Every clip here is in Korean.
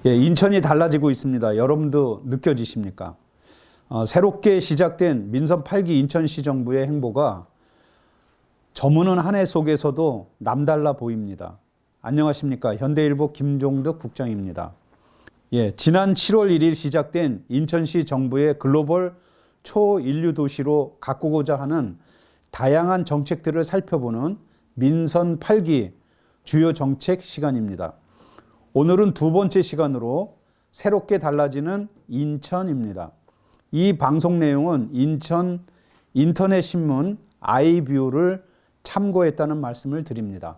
예, 인천이 달라지고 있습니다. 여러분도 느껴지십니까? 새롭게 시작된 민선 8기 인천시정부의 행보가 저무는 한 해 속에서도 남달라 보입니다. 안녕하십니까? 현대일보 김종덕 국장입니다. 예, 지난 7월 1일 시작된 인천시 정부의 글로벌 초인류 도시로 가꾸고자 하는 다양한 정책들을 살펴보는 민선 8기 주요 정책 시간입니다. 오늘은 두 번째 시간으로 새롭게 달라지는 인천입니다. 이 방송 내용은 인천 인터넷 신문 아이뷰를 참고했다는 말씀을 드립니다.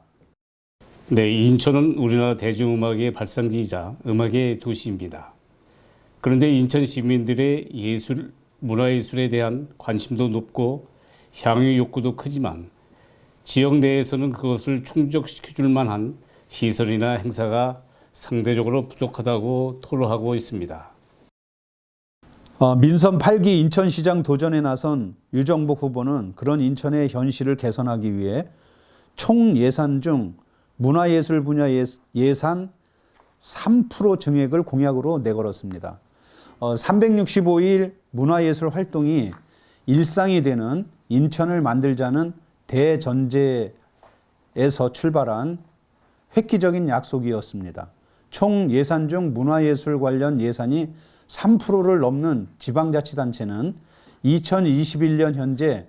네, 인천은 우리나라 대중음악의 발상지이자 음악의 도시입니다. 그런데 인천 시민들의 예술, 문화예술에 대한 관심도 높고 향유 욕구도 크지만 지역 내에서는 그것을 충족시켜줄 만한 시설이나 행사가 상대적으로 부족하다고 토로하고 있습니다. 민선 8기 인천시장 도전에 나선 유정복 후보는 그런 인천의 현실을 개선하기 위해 총 예산 중 문화예술 분야 예산 3% 증액을 공약으로 내걸었습니다. 365일 문화예술 활동이 일상이 되는 인천을 만들자는 대전제에서 출발한 획기적인 약속이었습니다. 총 예산 중 문화예술 관련 예산이 3%를 넘는 지방자치단체는 2021년 현재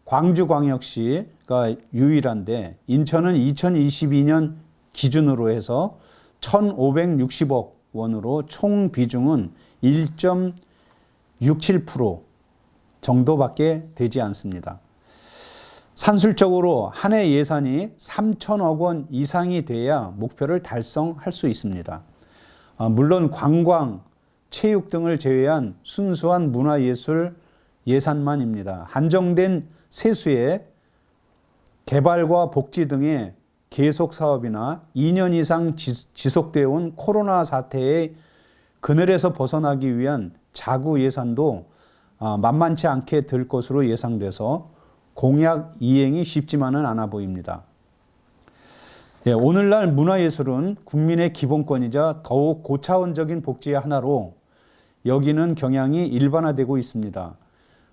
광주광역시가 유일한데 인천은 2022년 기준으로 해서 1,560억 원으로 총 비중은 1.67% 정도밖에 되지 않습니다. 산술적으로 한 해 예산이 3천억 원 이상이 돼야 목표를 달성할 수 있습니다. 물론 관광, 체육 등을 제외한 순수한 문화예술 예산만입니다. 한정된 세수에 개발과 복지 등의 계속 사업이나 2년 이상 지속되어 온 코로나 사태의 그늘에서 벗어나기 위한 자구 예산도 만만치 않게 들 것으로 예상돼서 공약 이행이 쉽지만은 않아 보입니다. 예, 오늘날 문화예술은 국민의 기본권이자 더욱 고차원적인 복지의 하나로 여기는 경향이 일반화되고 있습니다.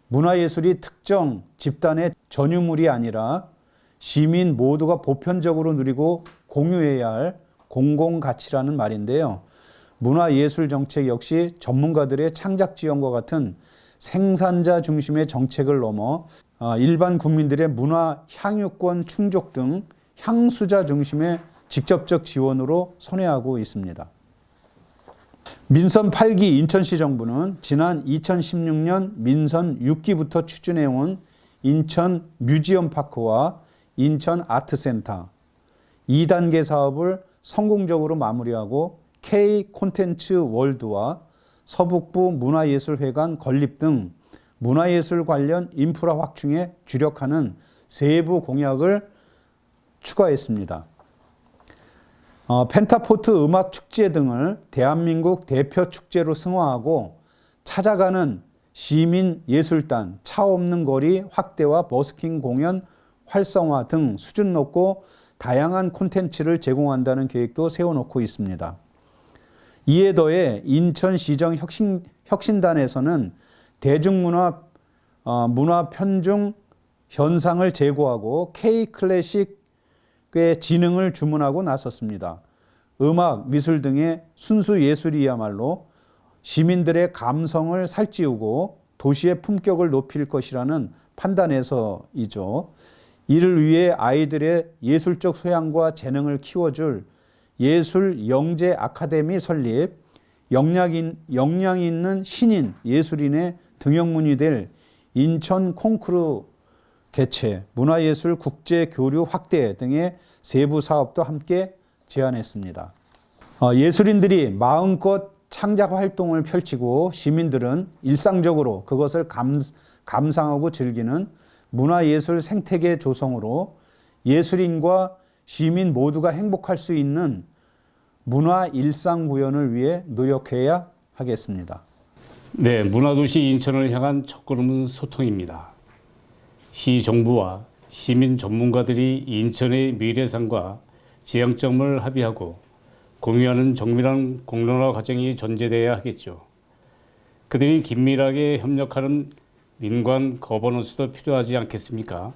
문화예술이 특정 집단의 전유물이 아니라 시민 모두가 보편적으로 누리고 공유해야 할 공공가치라는 말인데요. 문화예술 정책 역시 전문가들의 창작 지원과 같은 생산자 중심의 정책을 넘어 일반 국민들의 문화 향유권 충족 등 향수자 중심의 직접적 지원으로 선회하고 있습니다. 민선 8기 인천시 정부는 지난 2016년 민선 6기부터 추진해온 인천 뮤지엄 파크와 인천 아트센터 2단계 사업을 성공적으로 마무리하고 K 콘텐츠 월드와 서북부 문화예술회관 건립 등 문화예술 관련 인프라 확충에 주력하는 세부 공약을 추가했습니다. 펜타포트 음악축제 등을 대한민국 대표 축제로 승화하고 찾아가는 시민예술단, 차 없는 거리 확대와 버스킹 공연 활성화 등 수준 높고 다양한 콘텐츠를 제공한다는 계획도 세워놓고 있습니다. 이에 더해 인천시정 혁신단에서는 대중문화 문화 편중 현상을 제고하고 K-클래식의 진흥을 주문하고 나섰습니다. 음악, 미술 등의 순수 예술이야말로 시민들의 감성을 살찌우고 도시의 품격을 높일 것이라는 판단에서이죠. 이를 위해 아이들의 예술적 소양과 재능을 키워줄 예술 영재 아카데미 설립, 역량 있는 신인 예술인의 등용문이 될 인천 콩쿠르 개최, 문화예술 국제 교류 확대 등의 세부 사업도 함께 제안했습니다. 예술인들이 마음껏 창작 활동을 펼치고 시민들은 일상적으로 그것을 감상하고 즐기는 문화예술 생태계 조성으로 예술인과 시민 모두가 행복할 수 있는 문화 일상 구현을 위해 노력해야 하겠습니다. 네, 문화도시 인천을 향한 첫걸음은 소통입니다. 시 정부와 시민 전문가들이 인천의 미래상과 지향점을 합의하고 공유하는 정밀한 공론화 과정이 전제되어야 하겠죠. 그들이 긴밀하게 협력하는 민관 거버넌스도 필요하지 않겠습니까?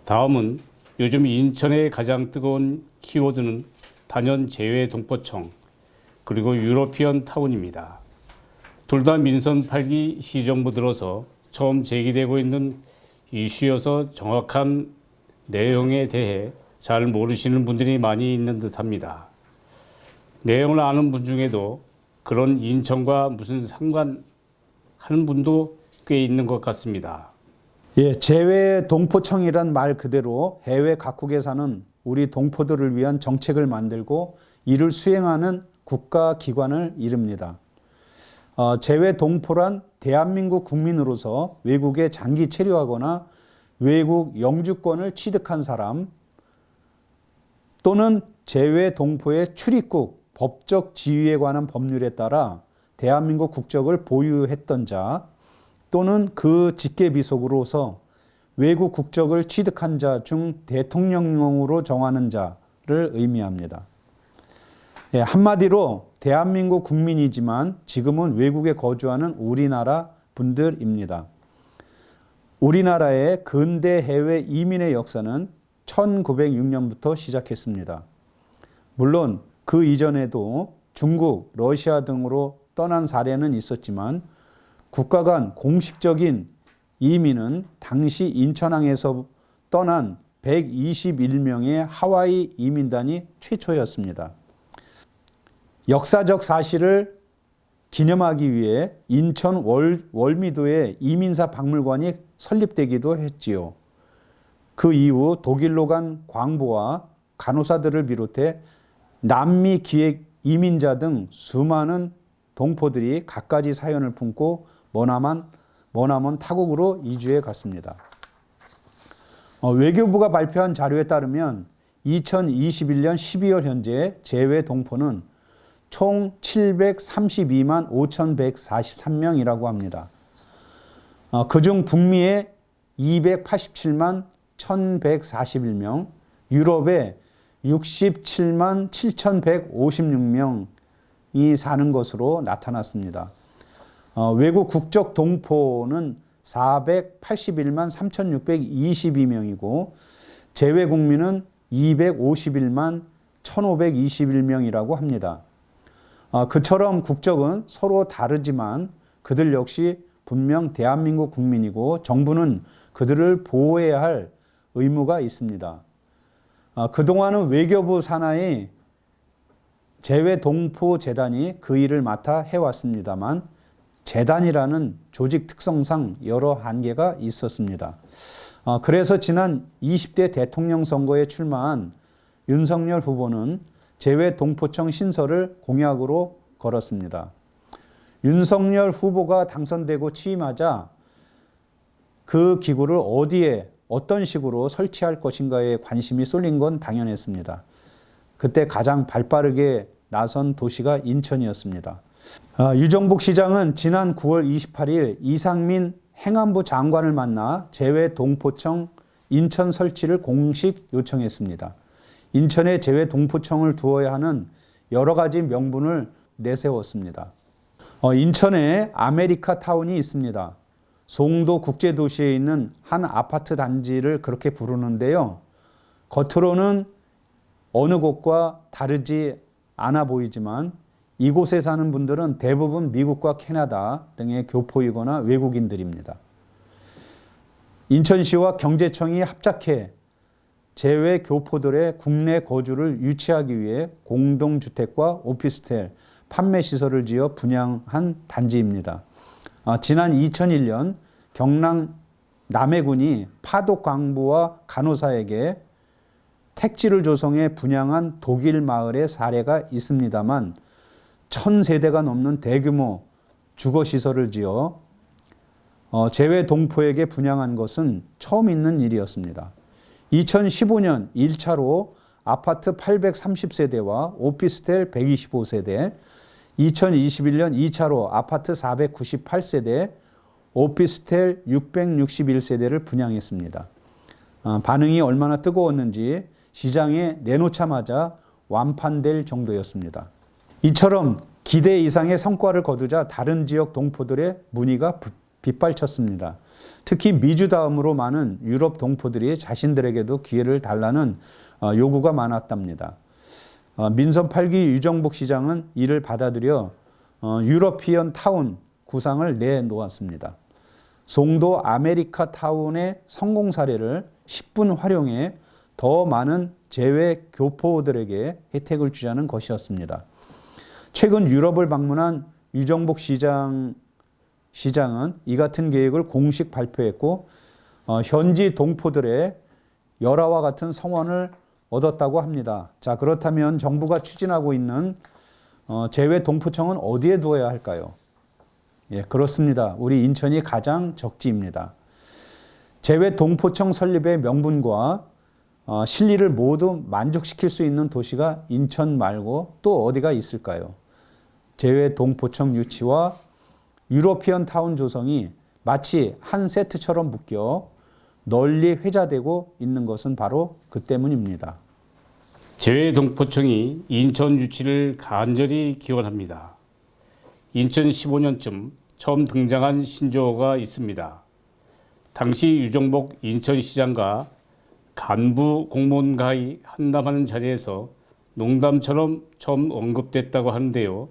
다음은 요즘 인천의 가장 뜨거운 키워드는 단연 재외동포청 그리고 유러피언 타운입니다. 둘 다 민선 8기 시정부 들어서 처음 제기되고 있는 이슈여서 정확한 내용에 대해 잘 모르시는 분들이 많이 있는 듯합니다. 내용을 아는 분 중에도 그런 인천과 무슨 상관 하는 분도 꽤 있는 것 같습니다. 예, 재외 동포청이란 말 그대로 해외 각국에 사는 우리 동포들을 위한 정책을 만들고 이를 수행하는 국가기관을 이릅니다. 재외 동포란 대한민국 국민으로서 외국에 장기 체류하거나 외국 영주권을 취득한 사람 또는 재외 동포의 출입국, 법적 지위에 관한 법률에 따라 대한민국 국적을 보유했던 자 또는 그 직계비속으로서 외국 국적을 취득한 자 중 대통령령으로 정하는 자를 의미합니다. 예, 한마디로 대한민국 국민이지만 지금은 외국에 거주하는 우리나라 분들입니다. 우리나라의 근대 해외 이민의 역사는 1906년부터 시작했습니다. 물론 그 이전에도 중국, 러시아 등으로 떠난 사례는 있었지만 국가 간 공식적인 이민은 당시 인천항에서 떠난 121명의 하와이 이민단이 최초였습니다. 역사적 사실을 기념하기 위해 인천 월미도에 이민사 박물관이 설립되기도 했지요. 그 이후 독일로 간 광부와 간호사들을 비롯해 남미 기획 이민자 등 수많은 동포들이 갖가지 사연을 품고 머나먼 타국으로 이주해 갔습니다. 외교부가 발표한 자료에 따르면 2021년 12월 현재 재외 동포는 총 732만 5,143명이라고 합니다. 그중 북미에 287만 1,141명, 유럽에 67만 7,156명이 사는 것으로 나타났습니다. 외국 국적 동포는 481만 3,622명이고 재외 국민은 251만 1,521명이라고 합니다. 그처럼 국적은 서로 다르지만 그들 역시 분명 대한민국 국민이고 정부는 그들을 보호해야 할 의무가 있습니다. 그동안은 외교부 산하의 재외동포재단이 그 일을 맡아 해왔습니다만 재단이라는 조직 특성상 여러 한계가 있었습니다. 그래서 지난 20대 대통령 선거에 출마한 윤석열 후보는 재외동포청 신설을 공약으로 걸었습니다. 윤석열 후보가 당선되고 취임하자 그 기구를 어디에 어떤 식으로 설치할 것인가에 관심이 쏠린 건 당연했습니다. 그때 가장 발빠르게 나선 도시가 인천이었습니다. 유정복 시장은 지난 9월 28일 이상민 행안부 장관을 만나 재외동포청 인천 설치를 공식 요청했습니다. 인천에 재외동포청을 두어야 하는 여러 가지 명분을 내세웠습니다. 인천에 아메리카 타운이 있습니다. 송도 국제도시에 있는 한 아파트 단지를 그렇게 부르는데요. 겉으로는 어느 곳과 다르지 않아 보이지만 이곳에 사는 분들은 대부분 미국과 캐나다 등의 교포이거나 외국인들입니다. 인천시와 경제청이 합작해 재외 교포들의 국내 거주를 유치하기 위해 공동주택과 오피스텔, 판매시설을 지어 분양한 단지입니다. 지난 2001년 경남 남해군이 파독광부와 간호사에게 택지를 조성해 분양한 독일 마을의 사례가 있습니다만 1,000세대가 넘는 대규모 주거시설을 지어 재외 동포에게 분양한 것은 처음 있는 일이었습니다. 2015년 1차로 아파트 830세대와 오피스텔 125세대, 2021년 2차로 아파트 498세대, 오피스텔 661세대를 분양했습니다. 반응이 얼마나 뜨거웠는지 시장에 내놓자마자 완판될 정도였습니다. 이처럼 기대 이상의 성과를 거두자 다른 지역 동포들의 문의가 빗발쳤습니다. 특히 미주 다음으로 많은 유럽 동포들이 자신들에게도 기회를 달라는 요구가 많았답니다. 민선 8기 유정복 시장은 이를 받아들여 유러피언 타운 구상을 내놓았습니다. 송도 아메리카 타운의 성공 사례를 10분 활용해 더 많은 재외 교포들에게 혜택을 주자는 것이었습니다. 최근 유럽을 방문한 유정복 시장은 이 같은 계획을 공식 발표했고 현지 동포들의 열화와 같은 성원을 얻었다고 합니다. 자, 그렇다면 정부가 추진하고 있는 재외 동포청은 어디에 두어야 할까요? 예, 그렇습니다. 우리 인천이 가장 적지입니다. 재외 동포청 설립의 명분과 실리를 모두 만족시킬 수 있는 도시가 인천 말고 또 어디가 있을까요? 재외 동포청 유치와 유러피언 타운 조성이 마치 한 세트처럼 묶여 널리 회자되고 있는 것은 바로 그 때문입니다. 재외 동포청이 인천 유치를 간절히 기원합니다. 인천 15년쯤 처음 등장한 신조어가 있습니다. 당시 유정복 인천시장과 간부 공무원과의 한담하는 자리에서 농담처럼 처음 언급됐다고 하는데요.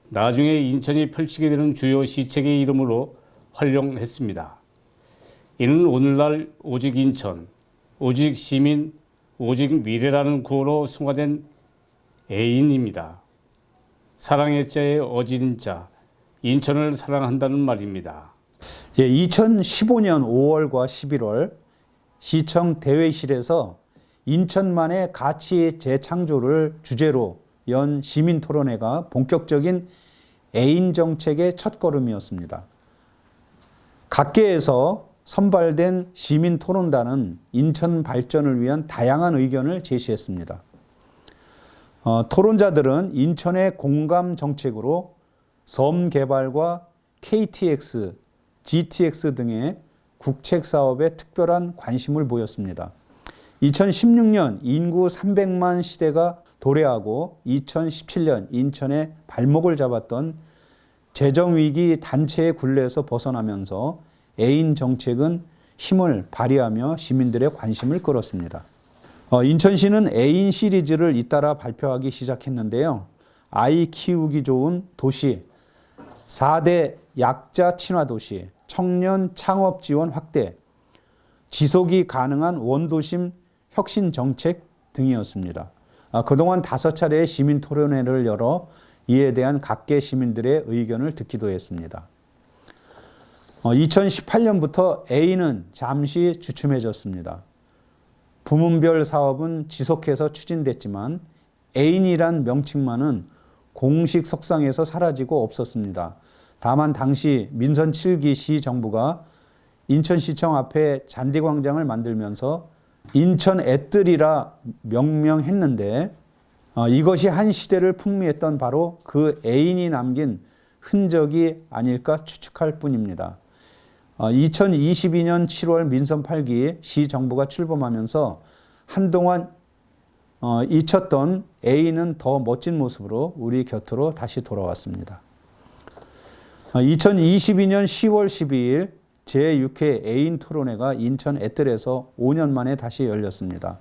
나중에 인천이 펼치게 되는 주요 시책의 이름으로 활용했습니다. 이는 오늘날 오직 인천, 오직 시민, 오직 미래라는 구호로 승화된 애인입니다. 사랑의 자에 어진 자, 인천을 사랑한다는 말입니다. 예, 2015년 5월과 11월 시청 대회실에서 인천만의 가치 재창조를 주제로 연 시민토론회가 본격적인 애인 정책의 첫걸음이었습니다. 각계에서 선발된 시민토론단은 인천 발전을 위한 다양한 의견을 제시했습니다. 토론자들은 인천의 공감 정책으로 섬 개발과 KTX, GTX 등의 국책 사업에 특별한 관심을 보였습니다. 2016년 인구 300만 시대가 도래하고 2017년 인천에 발목을 잡았던 재정위기 단체의 굴레에서 벗어나면서 애인 정책은 힘을 발휘하며 시민들의 관심을 끌었습니다. 인천시는 애인 시리즈를 잇따라 발표하기 시작했는데요. 아이 키우기 좋은 도시, 4대 약자 친화 도시, 청년 창업 지원 확대, 지속이 가능한 원도심 혁신 정책 등이었습니다. 그동안 5차례의 시민 토론회를 열어 이에 대한 각계 시민들의 의견을 듣기도 했습니다. 2018년부터 A는 잠시 주춤해졌습니다. 부문별 사업은 지속해서 추진됐지만 애인이란 명칭만은 공식 석상에서 사라지고 없었습니다. 다만 당시 민선 7기 시정부가 인천시청 앞에 잔디광장을 만들면서 인천 애뜰이라 명명했는데 이것이 한 시대를 풍미했던 바로 그 애인이 남긴 흔적이 아닐까 추측할 뿐입니다. 2022년 7월 민선 8기 시정부가 출범하면서 한동안 잊혔던 애인은 더 멋진 모습으로 우리 곁으로 다시 돌아왔습니다. 2022년 10월 12일 제6회 애인 토론회가 인천 애뜰에서 5년 만에 다시 열렸습니다.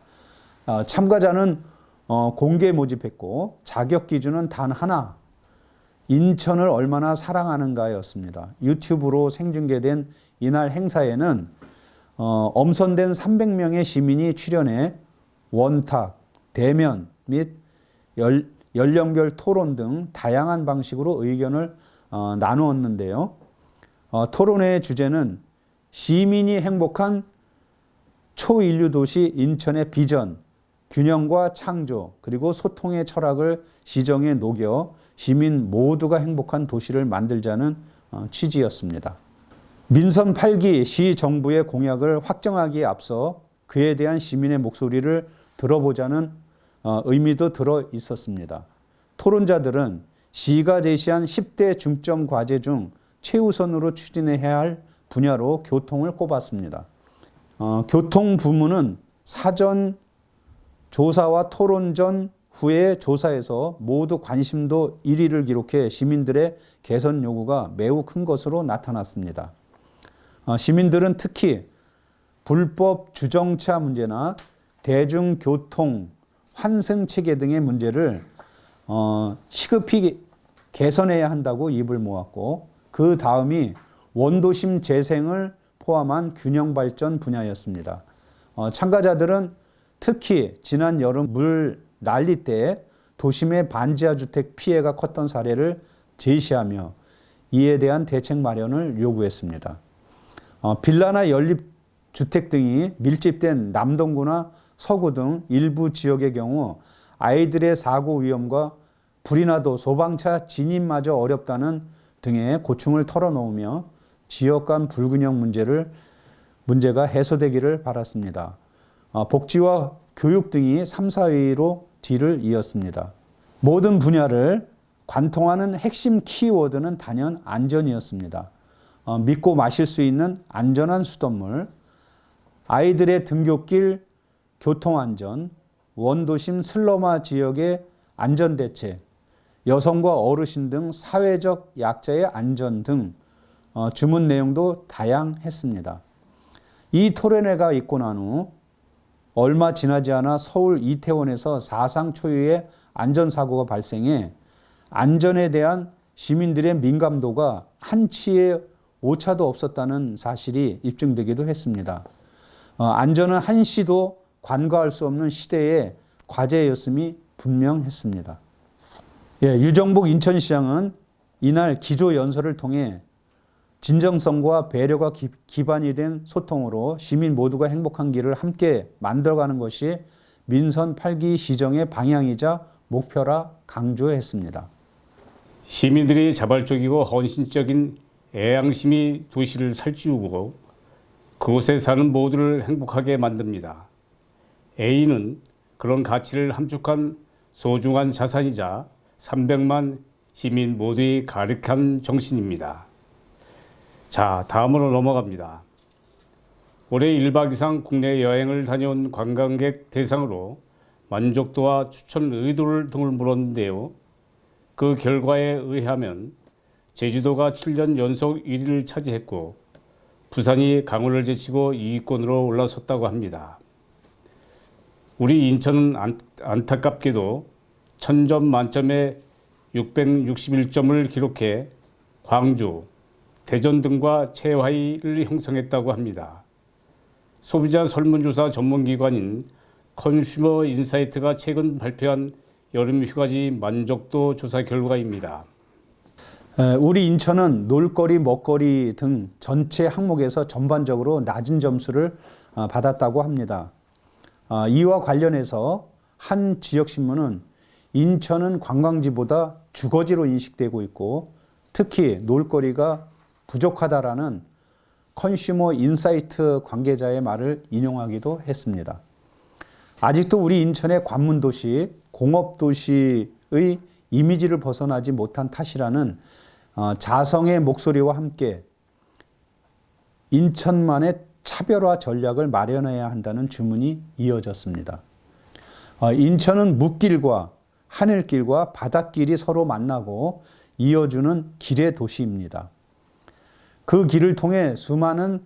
참가자는 공개 모집했고 자격 기준은 단 하나, 인천을 얼마나 사랑하는가였습니다. 유튜브로 생중계된 이날 행사에는 엄선된 300명의 시민이 출연해 원탁, 대면 및 연령별 토론 등 다양한 방식으로 의견을 나누었는데요. 토론회의 주제는 시민이 행복한 초인류 도시 인천의 비전, 균형과 창조, 그리고 소통의 철학을 시정에 녹여 시민 모두가 행복한 도시를 만들자는 취지였습니다. 민선 8기 시정부의 공약을 확정하기에 앞서 그에 대한 시민의 목소리를 들어보자는 의미도 들어 있었습니다. 토론자들은 시가 제시한 10대 중점 과제 중 최우선으로 추진해야 할 분야로 교통을 꼽았습니다. 교통 부문은 사전 조사와 토론 전 후에 조사에서 모두 관심도 1위를 기록해 시민들의 개선 요구가 매우 큰 것으로 나타났습니다. 시민들은 특히 불법 주정차 문제나 대중교통 환승 체계 등의 문제를 시급히 개선해야 한다고 입을 모았고, 그 다음이 원도심 재생을 포함한 균형 발전 분야였습니다. 참가자들은 특히 지난 여름 물 난리 때 도심의 반지하 주택 피해가 컸던 사례를 제시하며 이에 대한 대책 마련을 요구했습니다. 빌라나 연립주택 등이 밀집된 남동구나 서구 등 일부 지역의 경우 아이들의 사고 위험과 불이 나도 소방차 진입마저 어렵다는 등의 고충을 털어놓으며 지역 간 불균형 문제가 해소되기를 바랐습니다. 복지와 교육 등이 3, 4위로 뒤를 이었습니다. 모든 분야를 관통하는 핵심 키워드는 단연 안전이었습니다. 믿고 마실 수 있는 안전한 수돗물, 아이들의 등굣길 교통안전, 원도심 슬럼화 지역의 안전대책, 여성과 어르신 등 사회적 약자의 안전 등 주문 내용도 다양했습니다. 이 토론회가 있고 난 후 얼마 지나지 않아 서울 이태원에서 사상 초유의 안전사고가 발생해 안전에 대한 시민들의 민감도가 한치의 오차도 없었다는 사실이 입증되기도 했습니다. 안전은 한시도 관과할 수 없는 시대의 과제였음이 분명했습니다. 유정복 인천시장은 이날 기조연설을 통해 진정성과 배려가 기반이 된 소통으로 시민 모두가 행복한 길을 함께 만들어가는 것이 민선 8기 시정의 방향이자 목표라 강조했습니다. 시민들이 자발적이고 헌신적인 애양심이 도시를 살찌우고 그곳에 사는 모두를 행복하게 만듭니다. A는 그런 가치를 함축한 소중한 자산이자 300만 시민 모두의 가득한 정신입니다. 자, 다음으로 넘어갑니다. 올해 1박 이상 국내 여행을 다녀온 관광객 대상으로 만족도와 추천 의도 등을 물었는데요. 그 결과에 의하면 제주도가 7년 연속 1위를 차지했고 부산이 강원을 제치고 2위권으로 올라섰다고 합니다. 우리 인천은 안타깝게도 1000점 만점에 661점을 기록해 광주, 대전 등과 최하위를 형성했다고 합니다. 소비자 설문조사 전문기관인 컨슈머 인사이트가 최근 발표한 여름 휴가지 만족도 조사 결과입니다. 우리 인천은 놀거리, 먹거리 등 전체 항목에서 전반적으로 낮은 점수를 받았다고 합니다. 이와 관련해서 한 지역신문은 인천은 관광지보다 주거지로 인식되고 있고 특히 놀거리가 부족하다라는 컨슈머 인사이트 관계자의 말을 인용하기도 했습니다. 아직도 우리 인천의 관문도시, 공업도시의 이미지를 벗어나지 못한 탓이라는 자성의 목소리와 함께 인천만의 차별화 전략을 마련해야 한다는 주문이 이어졌습니다. 인천은 묵길과 하늘길과 바닷길이 서로 만나고 이어주는 길의 도시입니다. 그 길을 통해 수많은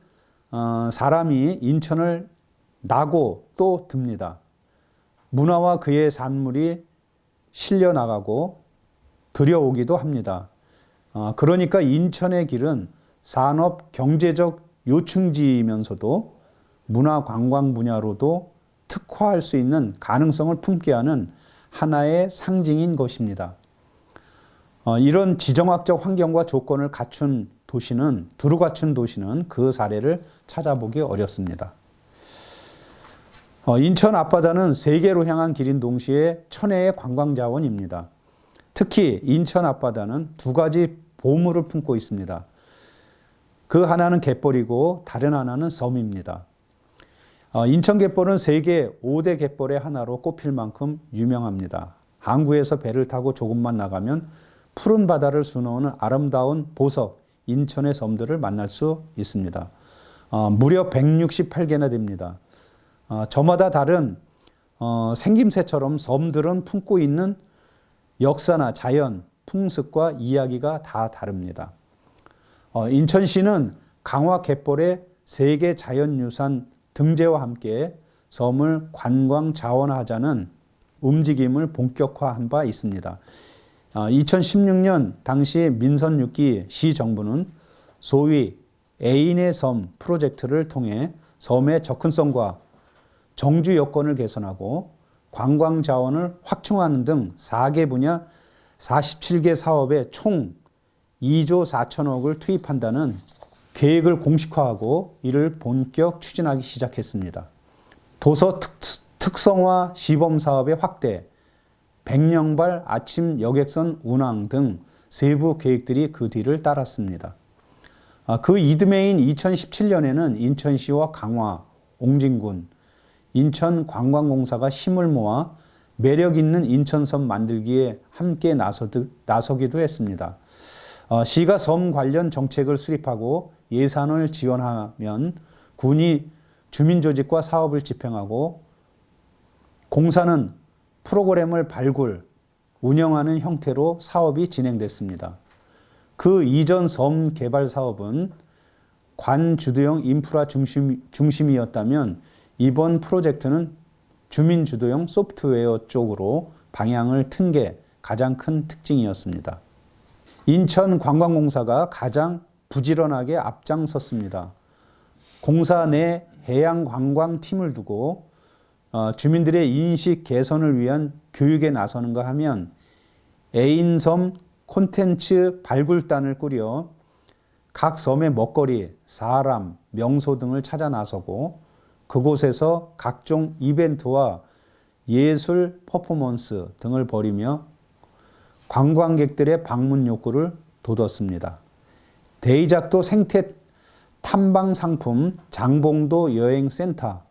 사람이 인천을 나고 또 듭니다. 문화와 그의 산물이 실려나가고 들여오기도 합니다. 그러니까 인천의 길은 산업, 경제적 요충지이면서도 문화 관광 분야로도 특화할 수 있는 가능성을 품게 하는 하나의 상징인 것입니다. 이런 지정학적 환경과 조건을 두루 갖춘 도시는 그 사례를 찾아보기 어렵습니다. 인천 앞바다는 세계로 향한 길인 동시에 천혜의 관광자원입니다. 특히 인천 앞바다는 두 가지 보물을 품고 있습니다. 그 하나는 갯벌이고 다른 하나는 섬입니다. 인천 갯벌은 세계 5대 갯벌의 하나로 꼽힐 만큼 유명합니다. 항구에서 배를 타고 조금만 나가면 푸른 바다를 수놓는 아름다운 보석, 인천의 섬들을 만날 수 있습니다. 무려 168개나 됩니다. 저마다 다른 생김새처럼 섬들은 품고 있는 역사나 자연, 풍습과 이야기가 다 다릅니다. 인천시는 강화 갯벌의 세계 자연유산 등재와 함께 섬을 관광 자원화하자는 움직임을 본격화한 바 있습니다. 2016년 당시 민선 6기 시정부는 소위 애인의 섬 프로젝트를 통해 섬의 접근성과 정주 여건을 개선하고 관광 자원을 확충하는 등 4개 분야 47개 사업에 총 2조 4천억을 투입한다는 계획을 공식화하고 이를 본격 추진하기 시작했습니다. 도서 특성화 시범 사업의 확대, 백령발 아침 여객선 운항 등 세부 계획들이 그 뒤를 따랐습니다. 그 이듬해인 2017년에는 인천시와 강화, 옹진군, 인천관광공사가 힘을 모아 매력 있는 인천섬 만들기에 함께 나서기도 했습니다. 시가 섬 관련 정책을 수립하고 예산을 지원하면 군이 주민조직과 사업을 집행하고 공사는 프로그램을 발굴, 운영하는 형태로 사업이 진행됐습니다. 그 이전 섬 개발 사업은 관주도형 인프라 중심이었다면 이번 프로젝트는 주민주도형 소프트웨어 쪽으로 방향을 튼 게 가장 큰 특징이었습니다. 인천관광공사가 가장 부지런하게 앞장섰습니다. 공사 내 해양관광팀을 두고 주민들의 인식 개선을 위한 교육에 나서는가 하면 애인섬 콘텐츠 발굴단을 꾸려 각 섬의 먹거리, 사람, 명소 등을 찾아 나서고 그곳에서 각종 이벤트와 예술 퍼포먼스 등을 벌이며 관광객들의 방문 욕구를 돋웠습니다. 대이작도 생태 탐방 상품, 장봉도 여행센터,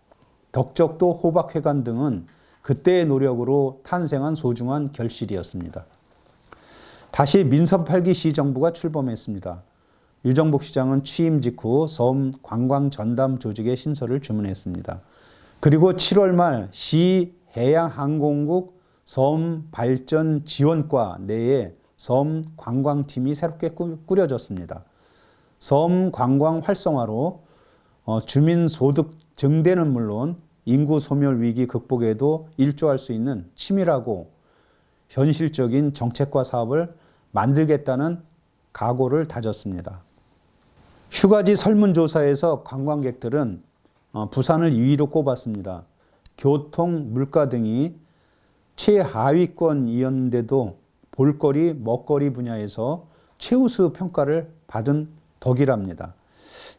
덕적도 호박회관 등은 그때의 노력으로 탄생한 소중한 결실이었습니다. 다시 민선 8기 시정부가 출범했습니다. 유정복 시장은 취임 직후 섬 관광 전담 조직의 신설을 주문했습니다. 그리고 7월 말 시 해양항공국 섬 발전 지원과 내에 섬 관광팀이 새롭게 꾸려졌습니다. 섬 관광 활성화로 주민 소득 증대는 물론 인구 소멸 위기 극복에도 일조할 수 있는 치밀하고 현실적인 정책과 사업을 만들겠다는 각오를 다졌습니다. 휴가지 설문조사에서 관광객들은 부산을 2위로 꼽았습니다. 교통, 물가 등이 최하위권이었는데도 볼거리, 먹거리 분야에서 최우수 평가를 받은 덕이랍니다.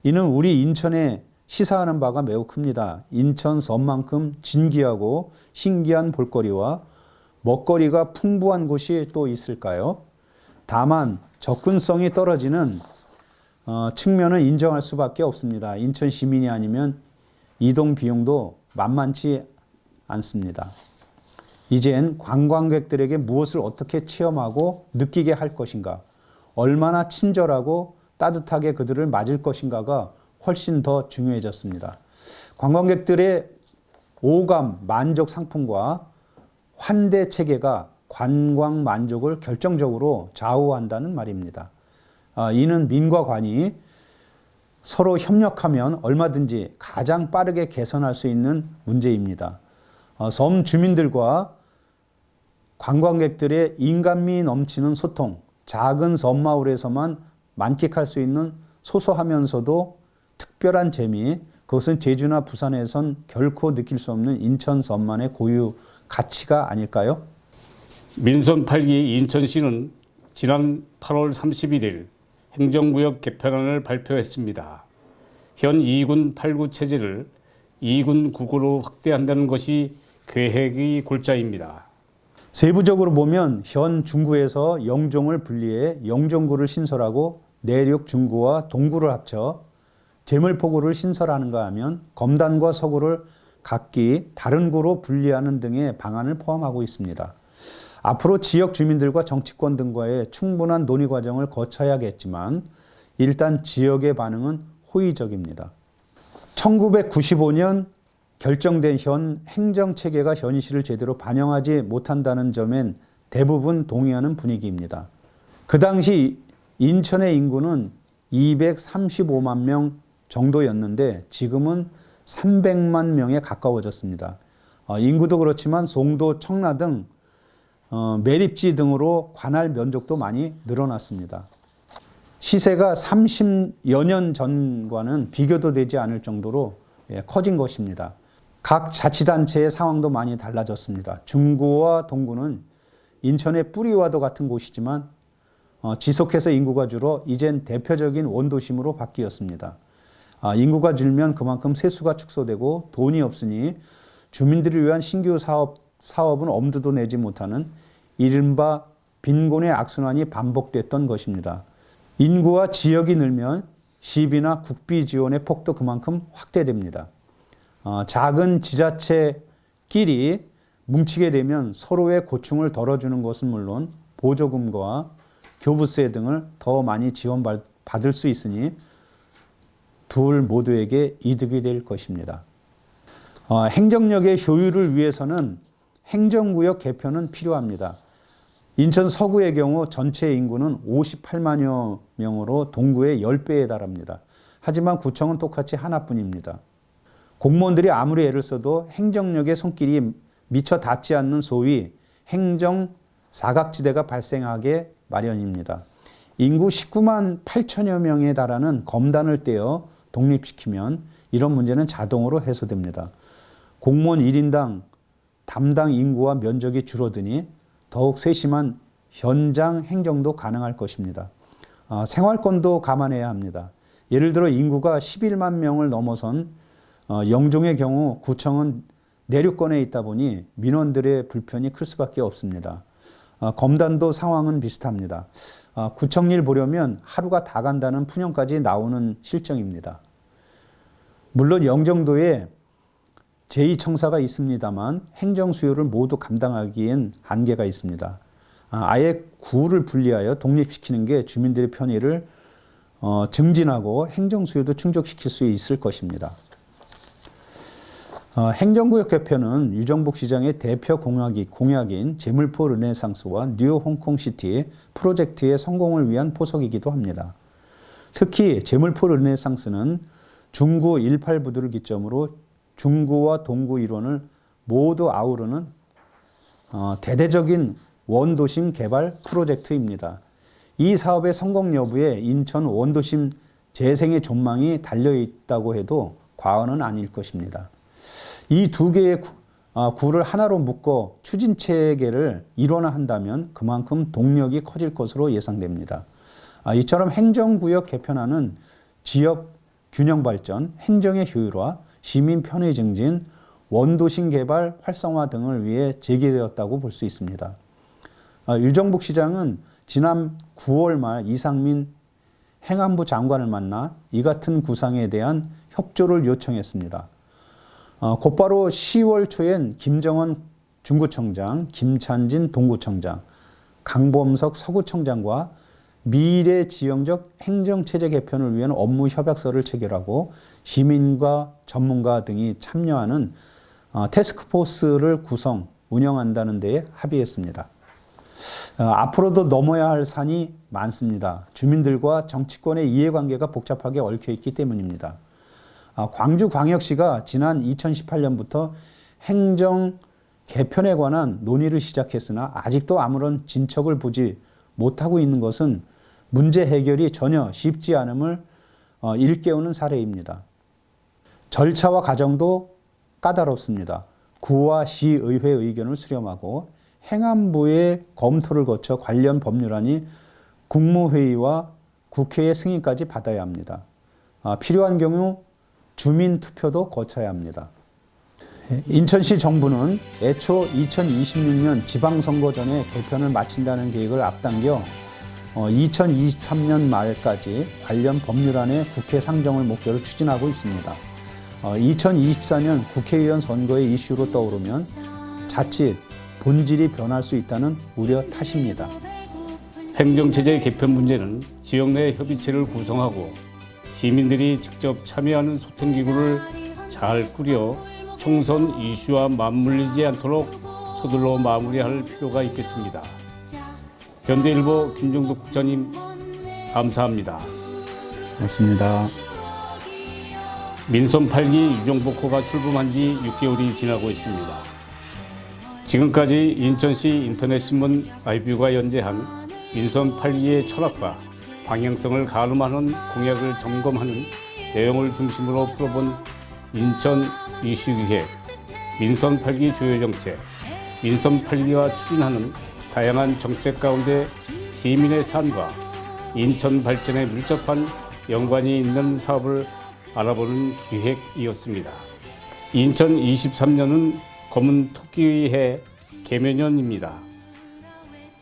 이는 우리 인천에 시사하는 바가 매우 큽니다. 인천 섬만큼 진귀하고 신기한 볼거리와 먹거리가 풍부한 곳이 또 있을까요? 다만 접근성이 떨어지는 측면은 인정할 수밖에 없습니다. 인천 시민이 아니면 이동 비용도 만만치 않습니다. 이젠 관광객들에게 무엇을 어떻게 체험하고 느끼게 할 것인가, 얼마나 친절하고 따뜻하게 그들을 맞을 것인가가 훨씬 더 중요해졌습니다. 관광객들의 오감, 만족 상품과 환대 체계가 관광 만족을 결정적으로 좌우한다는 말입니다. 이는 민과 관이 서로 협력하면 얼마든지 가장 빠르게 개선할 수 있는 문제입니다. 섬 주민들과 관광객들의 인간미 넘치는 소통, 작은 섬마을에서만 만끽할 수 있는 소소하면서도 특별한 재미, 그것은 제주나 부산에선 결코 느낄 수 없는 인천 섬만의 고유 가치가 아닐까요? 민선 8기 인천시는 지난 8월 31일 행정구역 개편안을 발표했습니다. 현 2군 8구 체제를 2군 9구로 확대한다는 것이 계획의 골자입니다. 세부적으로 보면 현 중구에서 영종을 분리해 영종구를 신설하고 내륙 중구와 동구를 합쳐 제물포구를 신설하는가 하면 검단과 서구를 각기 다른 구로 분리하는 등의 방안을 포함하고 있습니다. 앞으로 지역 주민들과 정치권 등과의 충분한 논의 과정을 거쳐야겠지만 일단 지역의 반응은 호의적입니다. 1995년 결정된 현 행정체계가 현실을 제대로 반영하지 못한다는 점엔 대부분 동의하는 분위기입니다. 그 당시 인천의 인구는 235만 명 정도였는데 지금은 300만 명에 가까워졌습니다. 인구도 그렇지만 송도, 청라 등 매립지 등으로 관할 면적도 많이 늘어났습니다. 시세가 30여 년 전과는 비교도 되지 않을 정도로 커진 것입니다. 각 자치단체의 상황도 많이 달라졌습니다. 중구와 동구는 인천의 뿌리와도 같은 곳이지만 지속해서 인구가 줄어 이젠 대표적인 원도심으로 바뀌었습니다. 인구가 줄면 그만큼 세수가 축소되고 돈이 없으니 주민들을 위한 신규 사업은 엄두도 내지 못하는 이른바 빈곤의 악순환이 반복됐던 것입니다. 인구와 지역이 늘면 시비나 국비 지원의 폭도 그만큼 확대됩니다. 작은 지자체끼리 뭉치게 되면 서로의 고충을 덜어주는 것은 물론 보조금과 교부세 등을 더 많이 지원받을 수 있으니 둘 모두에게 이득이 될 것입니다. 행정력의 효율을 위해서는 행정구역 개편은 필요합니다. 인천 서구의 경우 전체 인구는 58만여 명으로 동구의 10배에 달합니다. 하지만 구청은 똑같이 하나뿐입니다. 공무원들이 아무리 애를 써도 행정력의 손길이 미처 닿지 않는 소위 행정 사각지대가 발생하게 마련입니다. 인구 19만 8천여 명에 달하는 검단을 떼어 독립시키면 이런 문제는 자동으로 해소됩니다. 공무원 1인당 담당 인구와 면적이 줄어드니 더욱 세심한 현장 행정도 가능할 것입니다. 생활권도 감안해야 합니다. 예를 들어 인구가 11만 명을 넘어선 영종의 경우 구청은 내륙권에 있다 보니 민원들의 불편이 클 수밖에 없습니다. 검단도 상황은 비슷합니다. 구청 일 보려면 하루가 다 간다는 푸념까지 나오는 실정입니다. 물론 영종도에 제2청사가 있습니다만 행정 수요를 모두 감당하기엔 한계가 있습니다. 아예 구를 분리하여 독립시키는 게 주민들의 편의를 증진하고 행정 수요도 충족시킬 수 있을 것입니다. 행정구역 개편은 유정복 시장의 대표 공약인 제물포 르네상스와 뉴 홍콩시티 프로젝트의 성공을 위한 포석이기도 합니다. 특히 제물포 르네상스는 중구 18부두를 기점으로 중구와 동구 일원을 모두 아우르는 대대적인 원도심 개발 프로젝트입니다. 이 사업의 성공 여부에 인천 원도심 재생의 전망이 달려있다고 해도 과언은 아닐 것입니다. 이 두 개의 구를 하나로 묶어 추진 체계를 일원화한다면 그만큼 동력이 커질 것으로 예상됩니다. 이처럼 행정구역 개편안은 지역 균형 발전, 행정의 효율화, 시민 편의 증진, 원도심 개발 활성화 등을 위해 제기되었다고 볼 수 있습니다. 유정복 시장은 지난 9월 말 이상민 행안부 장관을 만나 이 같은 구상에 대한 협조를 요청했습니다. 곧바로 10월 초엔 김정은 중구청장, 김찬진 동구청장, 강범석 서구청장과 미래 지형적 행정체제 개편을 위한 업무 협약서를 체결하고 시민과 전문가 등이 참여하는 태스크포스를 구성, 운영한다는 데에 합의했습니다. 앞으로도 넘어야 할 산이 많습니다. 주민들과 정치권의 이해관계가 복잡하게 얽혀있기 때문입니다. 광주광역시가 지난 2018년부터 행정 개편에 관한 논의를 시작했으나 아직도 아무런 진척을 보지 못하고 있는 것은 문제 해결이 전혀 쉽지 않음을 일깨우는 사례입니다. 절차와 과정도 까다롭습니다. 구와 시의회 의견을 수렴하고 행안부의 검토를 거쳐 관련 법률안이 국무회의와 국회의 승인까지 받아야 합니다. 필요한 경우 주민투표도 거쳐야 합니다. 인천시 정부는 애초 2026년 지방선거 전에 개편을 마친다는 계획을 앞당겨 2023년 말까지 관련 법률안의 국회 상정을 목표로 추진하고 있습니다. 2024년 국회의원 선거의 이슈로 떠오르면 자칫 본질이 변할 수 있다는 우려 탓입니다. 행정체제 개편 문제는 지역 내 협의체를 구성하고 시민들이 직접 참여하는 소통기구를 잘 꾸려 총선 이슈와 맞물리지 않도록 서둘러 마무리할 필요가 있겠습니다. 현대일보 김종덕 국장님 감사합니다. 고맙습니다. 민선 8기 유정복호가 출범한 지 6개월이 지나고 있습니다. 지금까지 인천시 인터넷신문 아이뷰가 연재한 민선 8기의 철학과 방향성을 가늠하는 공약을 점검하는 내용을 중심으로 풀어본 인천 이슈기획, 민선 8기 주요 정책, 민선 8기가 추진하는 다양한 정책 가운데 시민의 삶과 인천 발전에 밀접한 연관이 있는 사업을 알아보는 기획이었습니다. 2023년은 검은 토끼의 해 개묘년입니다.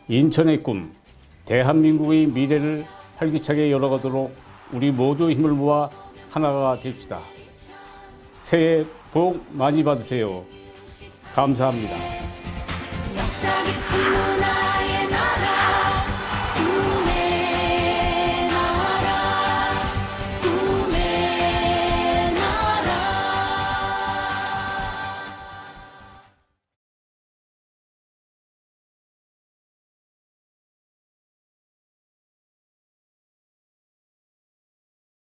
인천의 꿈, 대한민국의 미래를 활기차게 열어가도록 우리 모두 힘을 모아 하나가 됩시다. 새해 복 많이 받으세요. 감사합니다. 역사 깊은 문화